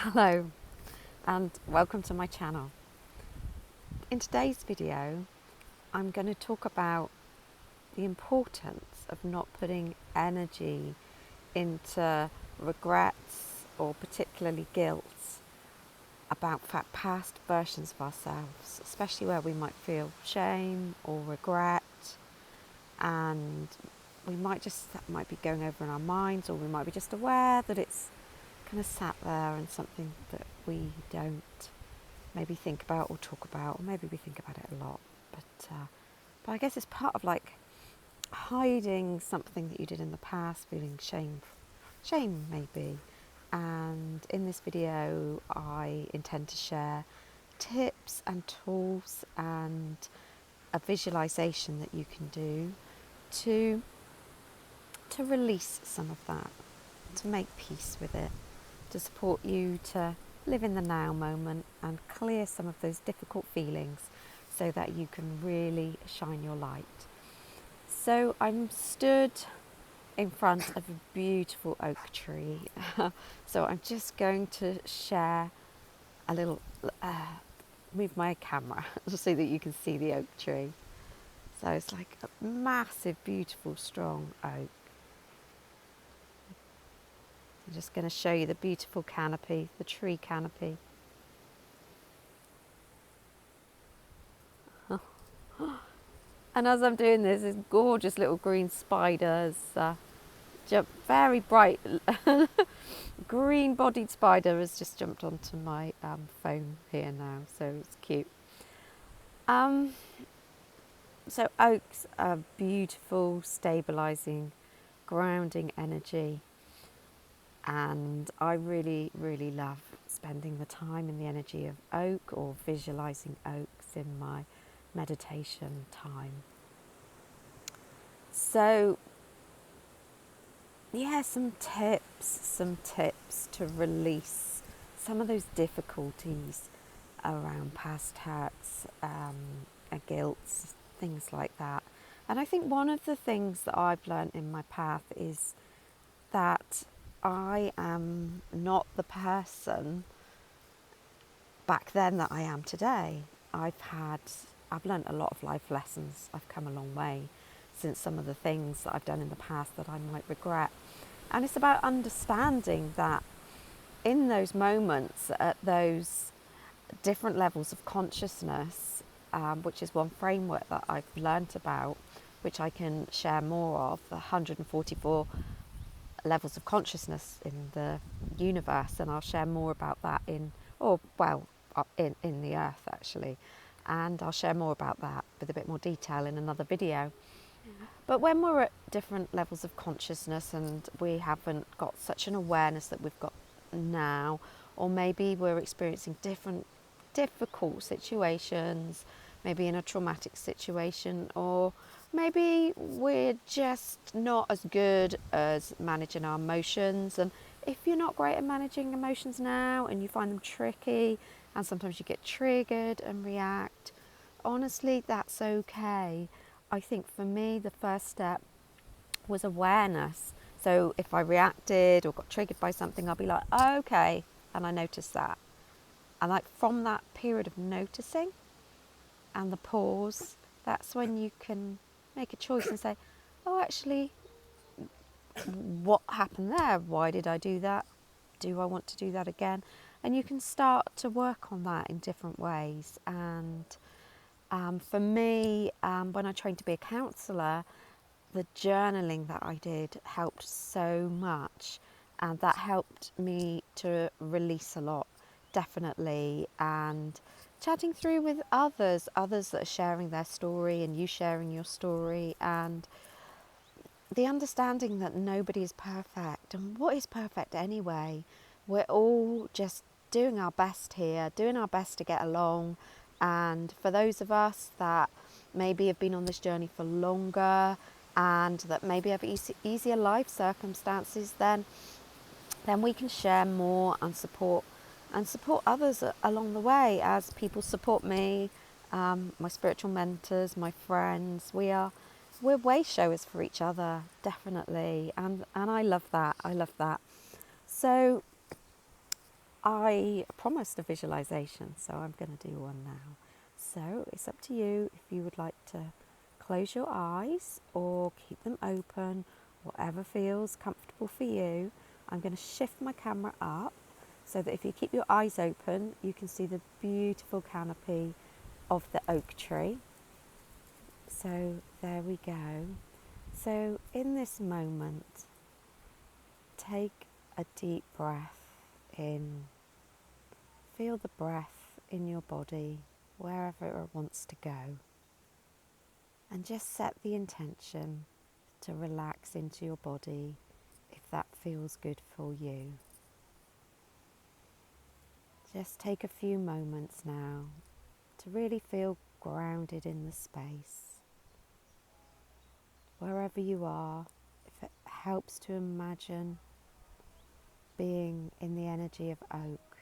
Hello and welcome to my channel. In today's video I'm going to talk about the importance of not putting energy into regrets or particularly guilt about past versions of ourselves, especially where we might feel shame or regret, and that might be going over in our minds, or we might be just aware that it's kind of sat there and something that we don't maybe think about or talk about, or maybe we think about it a lot. But I guess it's part of like hiding something that you did in the past, feeling shame maybe. And in this video, I intend to share tips and tools and a visualisation that you can do to release some of that, to make peace with it, to support you to live in the now moment and clear some of those difficult feelings so that you can really shine your light. So I'm stood in front of a beautiful oak tree. So I'm just going to share a little, move my camera so that you can see the oak tree. So it's like a massive, beautiful, strong oak. I'm just going to show you the beautiful canopy, the tree canopy. And as I'm doing this gorgeous little green spiders very bright green-bodied spider has just jumped onto my phone here now, so it's cute. So oaks are beautiful, stabilising, grounding energy, and I really, really love spending the time in the energy of oak or visualising oaks in my meditation time. So yeah, some tips to release some of those difficulties around past hurts, guilt, things like that. And I think one of the things that I've learned in my path is that I am not the person back then that I am today. I've learned a lot of life lessons. I've come a long way since some of the things that I've done in the past that I might regret. And it's about understanding that in those moments, at those different levels of consciousness, which is one framework that I've learnt about, which I can share more of, the 144 levels of consciousness in the universe, and I'll share more about that in the earth actually, and I'll share more about that with a bit more detail in another video. But when we're at different levels of consciousness and we haven't got such an awareness that we've got now, or maybe we're experiencing different difficult situations, maybe in a traumatic situation, or maybe we're just not as good as managing our emotions. And if you're not great at managing emotions now and you find them tricky and sometimes you get triggered and react, honestly, that's okay. I think for me, the first step was awareness. So if I reacted or got triggered by something, I'll be like, oh, okay, and I notice that. And like from that period of noticing and the pause, that's when you can make a choice and say, oh, actually, what happened there? Why did I do that? Do I want to do that again? And you can start to work on that in different ways. And for me, when I trained to be a counsellor, the journaling that I did helped so much, and that helped me to release a lot, definitely. And chatting through with others that are sharing their story and you sharing your story, and the understanding that nobody is perfect. And what is perfect anyway? We're all just doing our best here, doing our best to get along. And for those of us that maybe have been on this journey for longer and that maybe have easier life circumstances, then we can share more and support others along the way, as people support me, my spiritual mentors, my friends. We're way showers for each other, definitely, and I love that. So I promised a visualisation, so I'm going to do one now. So it's up to you if you would like to close your eyes or keep them open, whatever feels comfortable for you. I'm going to shift my camera up so that if you keep your eyes open, you can see the beautiful canopy of the oak tree. So there we go. So in this moment, take a deep breath in. Feel the breath in your body, wherever it wants to go. And just set the intention to relax into your body if that feels good for you. Just take a few moments now to really feel grounded in the space. Wherever you are, if it helps to imagine being in the energy of oak,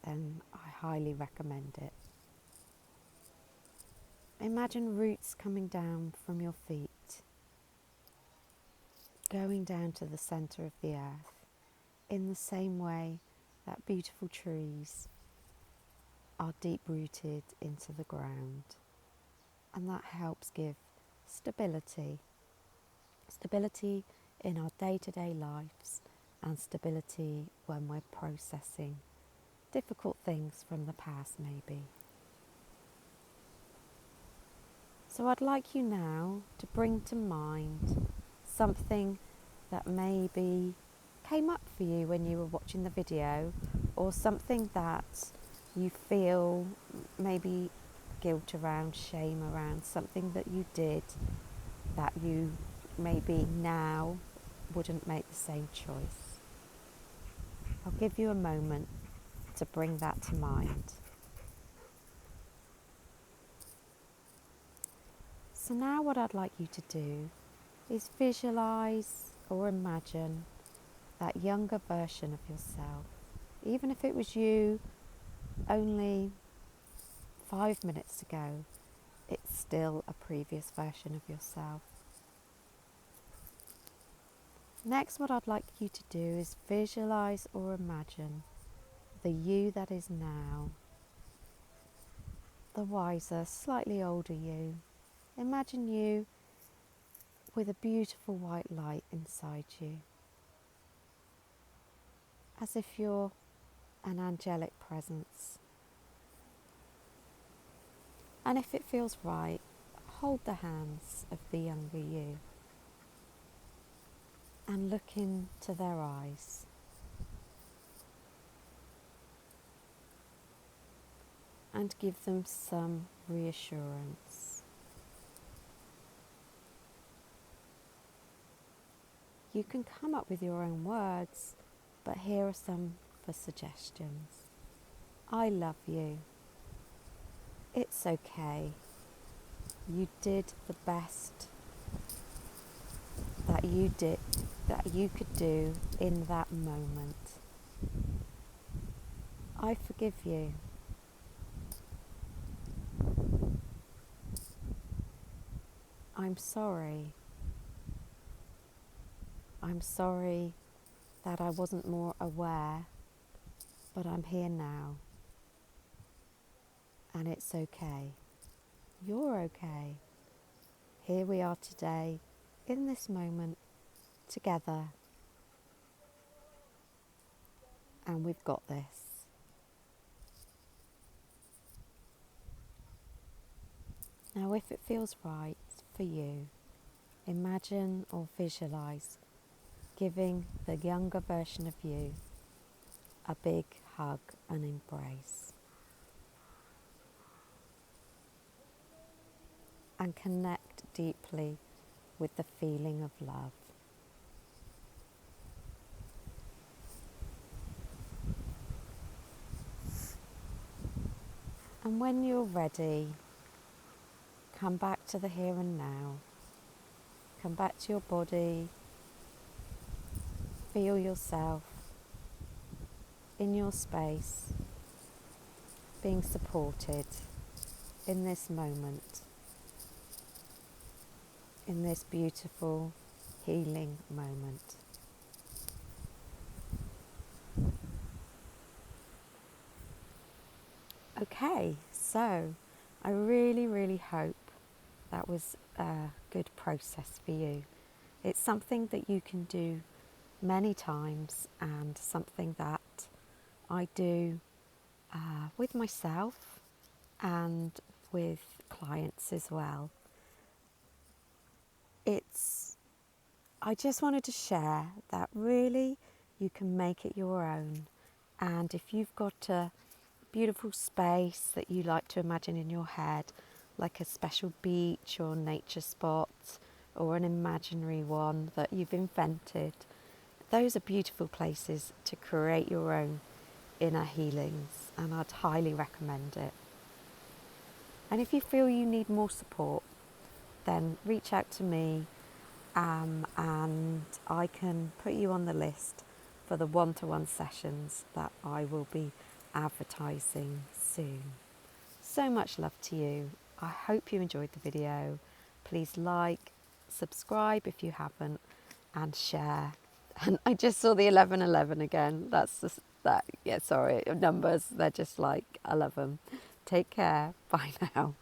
then I highly recommend it. Imagine roots coming down from your feet, going down to the centre of the earth, in the same way that beautiful trees are deep rooted into the ground. And that helps give stability in our day-to-day lives, and stability when we're processing difficult things from the past maybe. So I'd like you now to bring to mind something that maybe came up for you when you were watching the video, or something that you feel maybe guilt around, shame around, something that you did that you maybe now wouldn't make the same choice. I'll give you a moment to bring that to mind. So now what I'd like you to do is visualise or imagine that younger version of yourself. Even if it was you only 5 minutes ago, it's still a previous version of yourself. Next, what I'd like you to do is visualise or imagine the you that is now, the wiser, slightly older you. Imagine you with a beautiful white light inside you, as if you're an angelic presence. And if it feels right, hold the hands of the younger you and look into their eyes. And give them some reassurance. You can come up with your own words, but here are some for suggestions. I love you. It's okay. You did the best that you could do in that moment. I forgive you. I'm sorry. I'm sorry that I wasn't more aware, but I'm here now. And it's okay. You're okay. Here we are today, in this moment, together. And we've got this. Now, if it feels right for you, imagine or visualise giving the younger version of you a big hug and embrace. And connect deeply with the feeling of love. And when you're ready, come back to the here and now. Come back to your body. Feel yourself in your space, being supported in this moment, in this beautiful healing moment. Okay, so I really, really hope that was a good process for you. It's something that you can do many times and something that I do with myself and with clients as well. I just wanted to share that really you can make it your own. And if you've got a beautiful space that you like to imagine in your head, like a special beach or nature spot or an imaginary one that you've invented, those are beautiful places to create your own inner healings, and I'd highly recommend it. And if you feel you need more support, then reach out to me, and I can put you on the list for the one-to-one sessions that I will be advertising soon. So much love to you. I hope you enjoyed the video. Please like, subscribe if you haven't, and share. And I just saw the 1111 again. That's just that. Yeah, sorry, numbers. They're just like, I love them. Take care. Bye now.